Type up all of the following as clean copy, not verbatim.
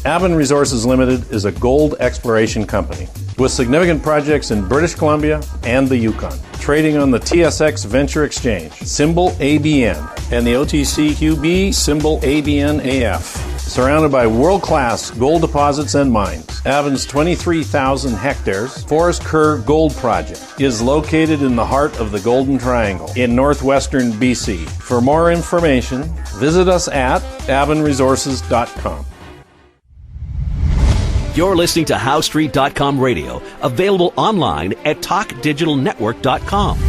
Aven Resources Limited is a gold exploration company with significant projects in British Columbia and the Yukon. Trading on the TSX Venture Exchange, symbol ABN, and the OTCQB, symbol ABNAF. Surrounded by world-class gold deposits and mines, Aven's 23,000 hectares Forest Kerr Gold Project is located in the heart of the Golden Triangle in northwestern BC. For more information, visit us at avenresources.com. You're listening to HowStreet.com radio, available online at TalkDigitalNetwork.com.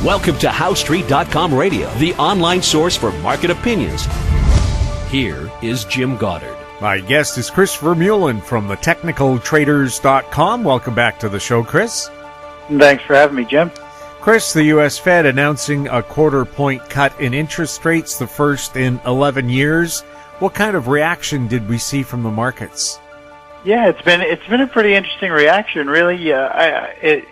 Welcome to HowStreet.com radio, the online source for market opinions. Here is Jim Goddard. My guest is Chris Vermeulen from thetechnicaltraders.com. Welcome back to the show, Chris. Thanks for having me, Jim. Chris, the U.S. Fed announcing a quarter-point cut in interest rates, the first in 11 years. What kind of reaction did we see from the markets? Yeah, it's been a pretty interesting reaction, really. The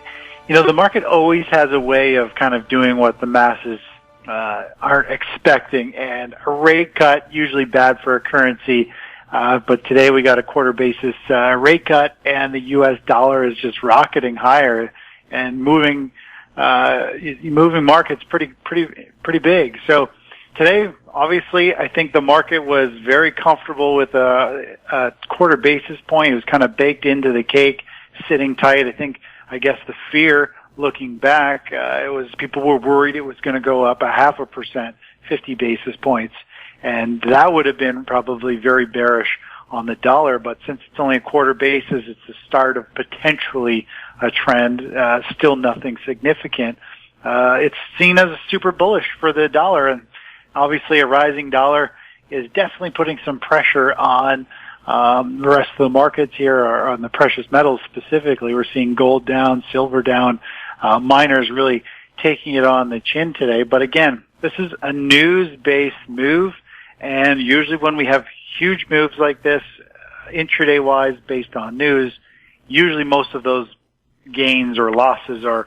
market always has a way of kind of doing what the masses aren't expecting, and a rate cut usually bad for a currency. But today we got a quarter basis rate cut, and the U.S. dollar is just rocketing higher and moving markets pretty big. So today, obviously, I think the market was very comfortable with a quarter basis point. It was kind of baked into the cake, sitting tight. I guess the fear looking back, people were worried it was going to go up 0.5%, 50 basis points. And that would have been probably very bearish on the dollar. But since it's only a quarter basis, it's the start of potentially a trend, still nothing significant. It's seen as super bullish for the dollar. And obviously, a rising dollar is definitely putting some pressure on the rest of the markets here, or on the precious metals specifically. We're seeing gold down, silver down, miners really taking it on the chin today. But again, this is a news-based move, and usually when we have huge moves like this, intraday-wise based on news, usually most of those gains or losses are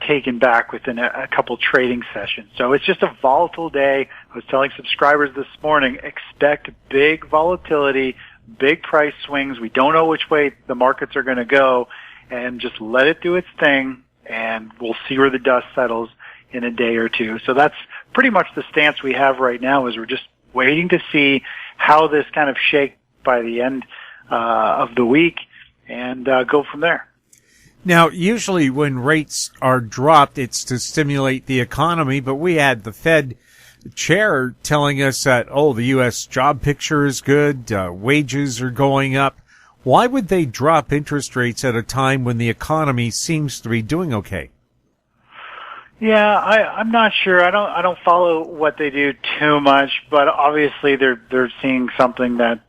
taken back within a couple trading sessions. So it's just a volatile day. I was telling subscribers this morning, expect big volatility, big price swings. We don't know which way the markets are going to go, and just let it do its thing, and we'll see where the dust settles in a day or two. So that's pretty much the stance we have right now, is we're just waiting to see how this kind of shake by the end of the week, and go from there. Now, usually when rates are dropped, it's to stimulate the economy, but we had the Fed chair telling us that, the U.S. job picture is good, wages are going up. Why would they drop interest rates at a time when the economy seems to be doing okay? Yeah, I'm not sure. I don't follow what they do too much, but obviously they're seeing something that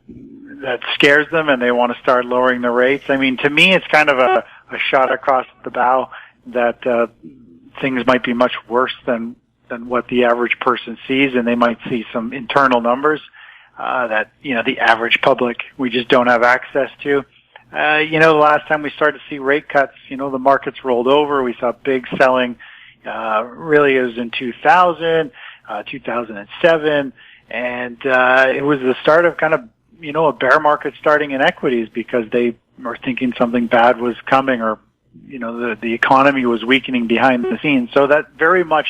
scares them, and they want to start lowering the rates. I mean, to me, it's kind of a shot across the bow that things might be much worse than what the average person sees, and they might see some internal numbers that the average public, we just don't have access to. The last time we started to see rate cuts, the markets rolled over. We saw big selling. Really, it was in 2000, 2007, and it was the start of kind of a bear market starting in equities, because they were thinking something bad was coming, or the economy was weakening behind the scenes. So that very much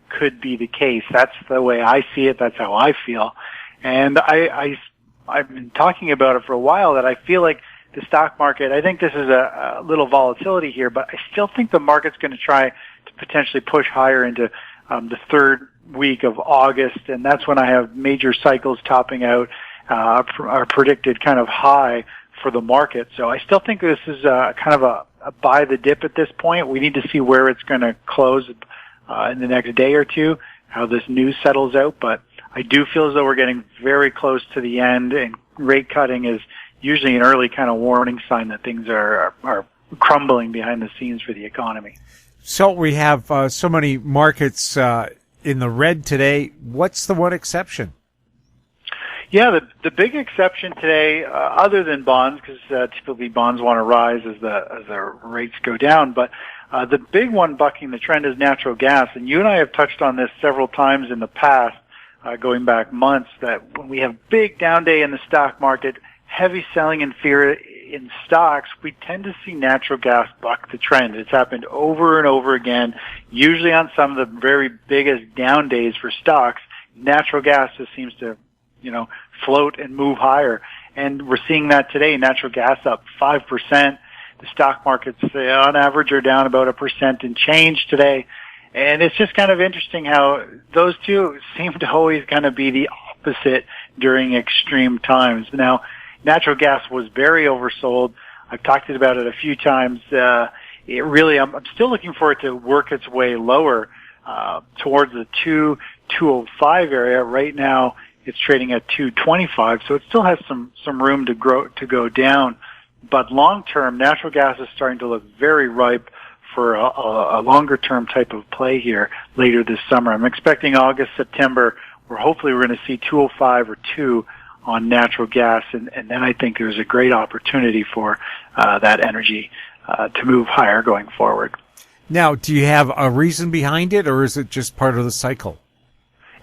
could be the case. That's the way I see it. That's how I feel. And I've been talking about it for a while, that I feel like the stock market, I think this is a little volatility here, but I still think the market's going to try to potentially push higher into the third week of August, and that's when I have major cycles topping out, are predicted kind of high for the market. So I still think this is kind of a buy the dip at this point. We need to see where it's going to close in the next day or two, how this news settles out, but I do feel as though we're getting very close to the end, and rate cutting is usually an early kind of warning sign that things are crumbling behind the scenes for the economy. So we have so many markets in the red today. What's the one exception? Yeah, the big exception today, other than bonds, because typically bonds want to rise as the rates go down, but the big one bucking the trend is natural gas. And you and I have touched on this several times in the past, going back months, that when we have big down day in the stock market, heavy selling and fear in stocks, we tend to see natural gas buck the trend. It's happened over and over again, usually on some of the very biggest down days for stocks. Natural gas just seems to, float and move higher. And we're seeing that today. Natural gas up 5%. The stock markets, on average, are down about 1% and change today. And it's just kind of interesting how those two seem to always kind of be the opposite during extreme times. Now, natural gas was very oversold. I've talked about it a few times. I'm still looking for it to work its way lower towards the 205 area. Right now, it's trading at 225, so it still has some room to go down. But long term, natural gas is starting to look very ripe for a longer term type of play here later this summer. I'm expecting August, September, where hopefully we're going to see 205 or 2 on natural gas, and then I think there's a great opportunity for that energy to move higher going forward. Now, do you have a reason behind it, or is it just part of the cycle?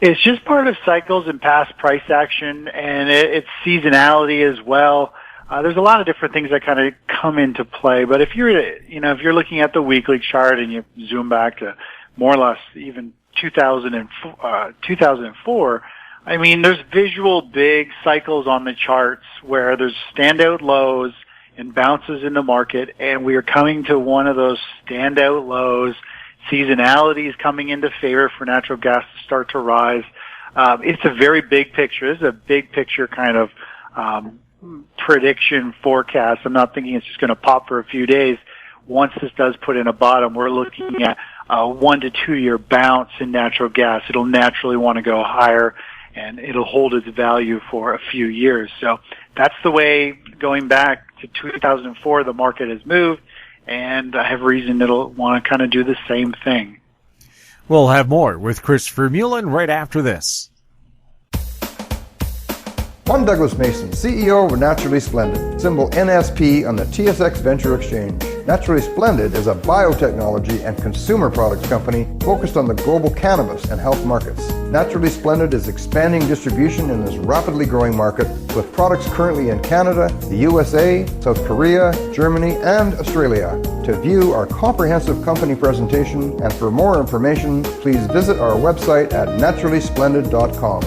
It's just part of cycles and past price action, and it's seasonality as well. There's a lot of different things that kind of come into play, but if you're looking at the weekly chart and you zoom back to more or less even 2004, I mean, there's visual big cycles on the charts where there's standout lows and bounces in the market, and we are coming to one of those standout lows. Seasonality is coming into favor for natural gas to start to rise. It's a very big picture. This is a big picture kind of prediction forecast. I'm not thinking it's just going to pop for a few days. Once this does put in a bottom, we're looking at a 1 to 2 year bounce in natural gas. It'll naturally want to go higher, and it'll hold its value for a few years. So that's the way, going back to 2004, the market has moved, and I have reason it'll want to kind of do the same thing. We'll have more with Chris Vermeulen right after this. I'm Douglas Mason, CEO of Naturally Splendid, symbol NSP on the TSX Venture Exchange. Naturally Splendid is a biotechnology and consumer products company focused on the global cannabis and health markets. Naturally Splendid is expanding distribution in this rapidly growing market with products currently in Canada, the USA, South Korea, Germany, and Australia. To view our comprehensive company presentation and for more information, please visit our website at naturallysplendid.com.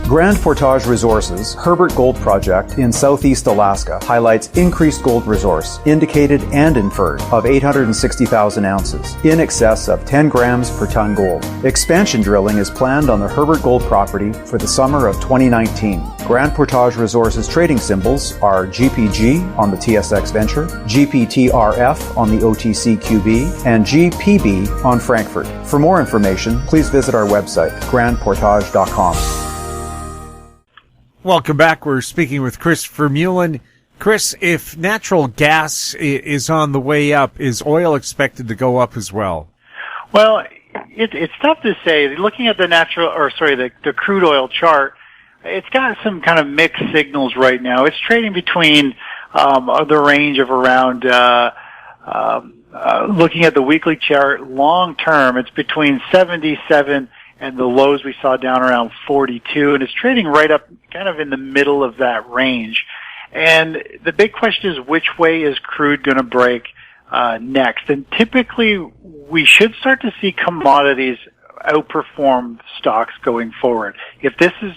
Grand Portage Resources' Herbert Gold Project in southeast Alaska highlights increased gold resource, indicated and inferred, of 860,000 ounces, in excess of 10 grams per ton gold. Expansion drilling is planned on the Herbert Gold property for the summer of 2019. Grand Portage Resources trading symbols are GPG on the TSX Venture, GPTRF on the OTCQB, and GPB on Frankfurt. For more information, please visit our website, grandportage.com. Welcome back. We're speaking with Chris Vermeulen. Chris, if natural gas is on the way up, is oil expected to go up as well? Well, it's tough to say. Looking at the crude oil chart, it's got some kind of mixed signals right now. It's trading between the range of around, looking at the weekly chart, long term, it's between 77 and the lows we saw down around 42, and it's trading right up kind of in the middle of that range. And the big question is, which way is crude going to break next? And typically, we should start to see commodities outperform stocks going forward. If this is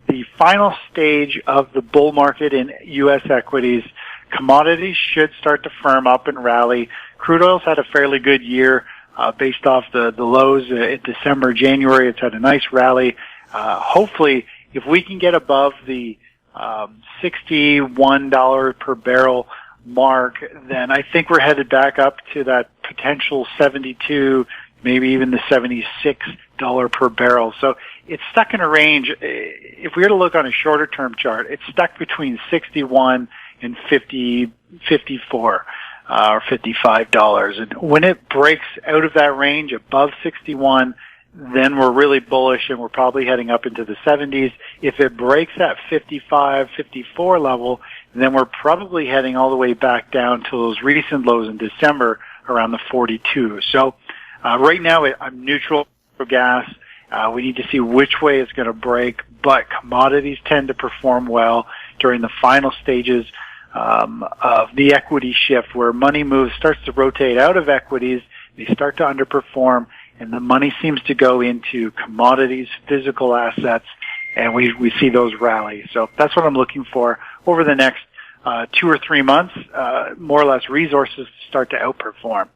the final stage of the bull market in U.S. equities, commodities should start to firm up and rally. Crude oil's had a fairly good year. Based off the lows in December, January, it's had a nice rally. Hopefully, if we can get above the $61 per barrel mark, then I think we're headed back up to that potential 72, maybe even the $76 per barrel. So it's stuck in a range. If we were to look on a shorter term chart, it's stuck between 61 and 54. Or $55. And when it breaks out of that range above 61, then we're really bullish and we're probably heading up into the 70s. If it breaks that 55, 54 level, then we're probably heading all the way back down to those recent lows in December around the 42. So right now I'm neutral for gas. We need to see which way it's going to break, but commodities tend to perform well. during the final stages of the equity shift, where money starts to rotate out of equities, they start to underperform, and the money seems to go into commodities, physical assets, and we see those rally. So that's what I'm looking for over the next 2 or 3 months, more or less resources to start to outperform.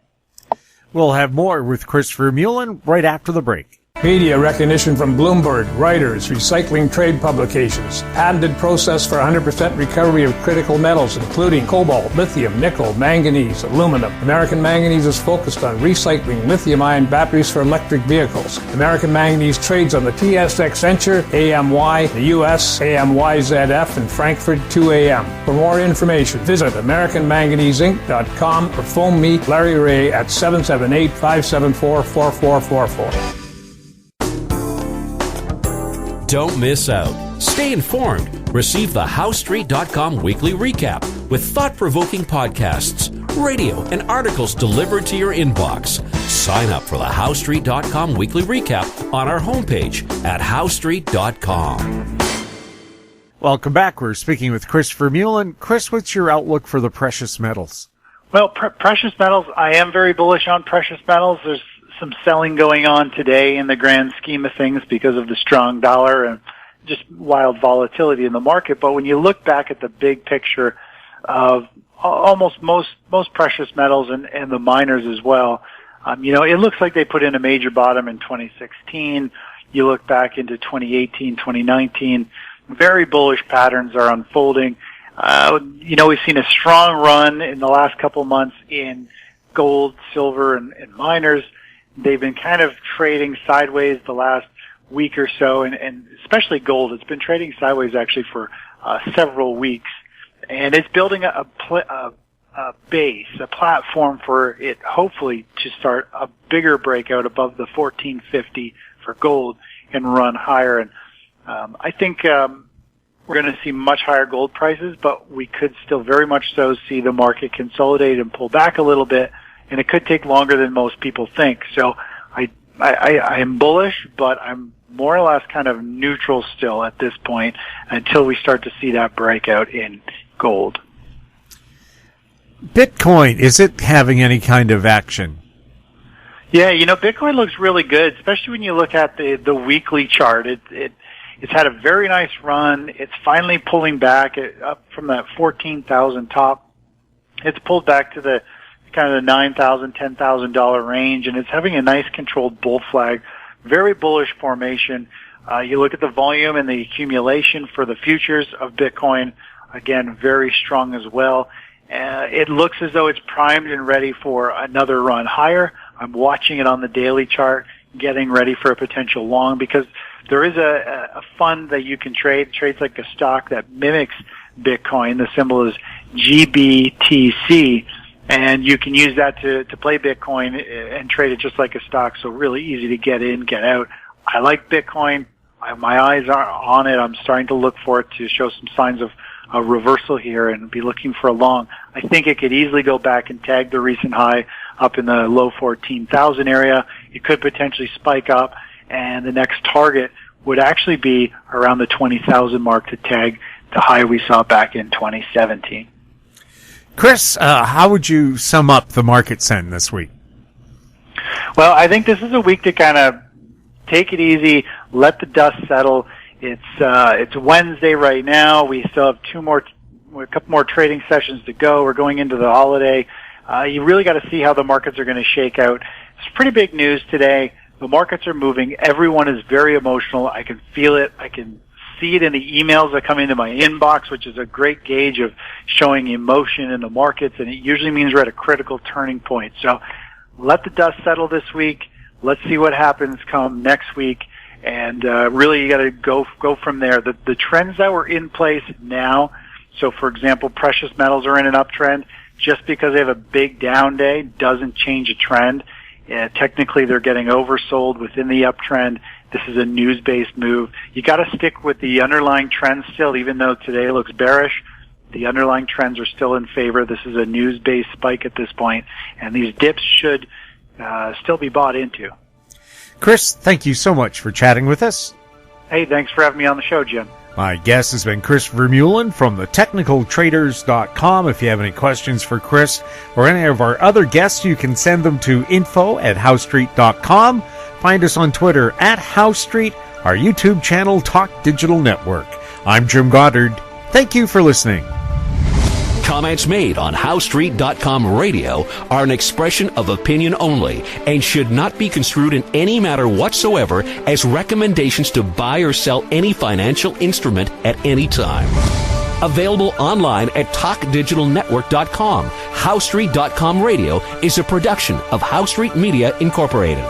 We'll have more with Chris Vermeulen right after the break. Media recognition from Bloomberg, Reuters, recycling trade publications, patented process for 100% recovery of critical metals, including cobalt, lithium, nickel, manganese, aluminum. American Manganese is focused on recycling lithium-ion batteries for electric vehicles. American Manganese trades on the TSX Venture, AMY, the US, AMYZF, and Frankfurt 2AM. For more information, visit AmericanManganeseInc.com or phone me, Larry Ray, at 778-574-4444. Don't miss out. Stay informed. Receive the HowStreet.com weekly recap with thought-provoking podcasts, radio, and articles delivered to your inbox. Sign up for the HowStreet.com weekly recap on our homepage at HowStreet.com. Welcome back. We're speaking with Chris Vermeulen. Chris, what's your outlook for the precious metals? Well, precious metals, I am very bullish on precious metals. There's some selling going on today in the grand scheme of things because of the strong dollar and just wild volatility in the market. But when you look back at the big picture of almost most precious metals and the miners as well, it looks like they put in a major bottom in 2016. You look back into 2018, 2019, very bullish patterns are unfolding. We've seen a strong run in the last couple months in gold, silver, and miners. They've been kind of trading sideways the last week or so, and especially gold. It's been trading sideways actually for several weeks, and it's building a base, a platform for it hopefully to start a bigger breakout above the 1450 for gold and run higher. And I think we're going to see much higher gold prices, but we could still very much so see the market consolidate and pull back a little bit. And it could take longer than most people think. So I am bullish, but I'm more or less kind of neutral still at this point until we start to see that breakout in gold. Bitcoin, is it having any kind of action? Yeah, Bitcoin looks really good, especially when you look at the weekly chart. It's had a very nice run. It's finally pulling back up from that 14,000 top. It's pulled back to the kind of the $9,000, $10,000 range, and it's having a nice controlled bull flag. Very bullish formation. You look at the volume and the accumulation for the futures of Bitcoin, again, very strong as well. It looks as though it's primed and ready for another run higher. I'm watching it on the daily chart, getting ready for a potential long, because there is a fund that you can trades like a stock that mimics Bitcoin. The symbol is GBTC. And you can use that to play Bitcoin and trade it just like a stock. So really easy to get in, get out. I like Bitcoin. My eyes are on it. I'm starting to look for it to show some signs of a reversal here and be looking for a long. I think it could easily go back and tag the recent high up in the low 14,000 area. It could potentially spike up, and the next target would actually be around the 20,000 mark to tag the high we saw back in 2017. Chris, how would you sum up the market send this week? Well, I think this is a week to kind of take it easy, let the dust settle. It's Wednesday right now. We still have a couple more trading sessions to go. We're going into the holiday. You really got to see how the markets are going to shake out. It's pretty big news today. The markets are moving. Everyone is very emotional. I can feel it. I can see it in the emails that come into my inbox, which is a great gauge of showing emotion in the markets, and it usually means we're at a critical turning point. So let the dust settle this week. Let's see what happens come next week, and really you got to go from there. The trends that were in place now, so for example, precious metals are in an uptrend. Just because they have a big down day doesn't change a trend. Technically, they're getting oversold within the uptrend. This is a news-based move. You got to stick with the underlying trends still, even though today looks bearish. The underlying trends are still in favor. This is a news-based spike at this point, and these dips should still be bought into. Chris, thank you so much for chatting with us. Hey, thanks for having me on the show, Jim. My guest has been Chris Vermeulen from thetechnicaltraders.com. If you have any questions for Chris or any of our other guests, you can send them to info@howstreet.com. Find us on Twitter @HowStreet, our YouTube channel, Talk Digital Network. I'm Jim Goddard. Thank you for listening. Comments made on HowStreet.com radio are an expression of opinion only and should not be construed in any matter whatsoever as recommendations to buy or sell any financial instrument at any time. Available online at TalkDigitalNetwork.com. HowStreet.com radio is a production of HowStreet Media Incorporated.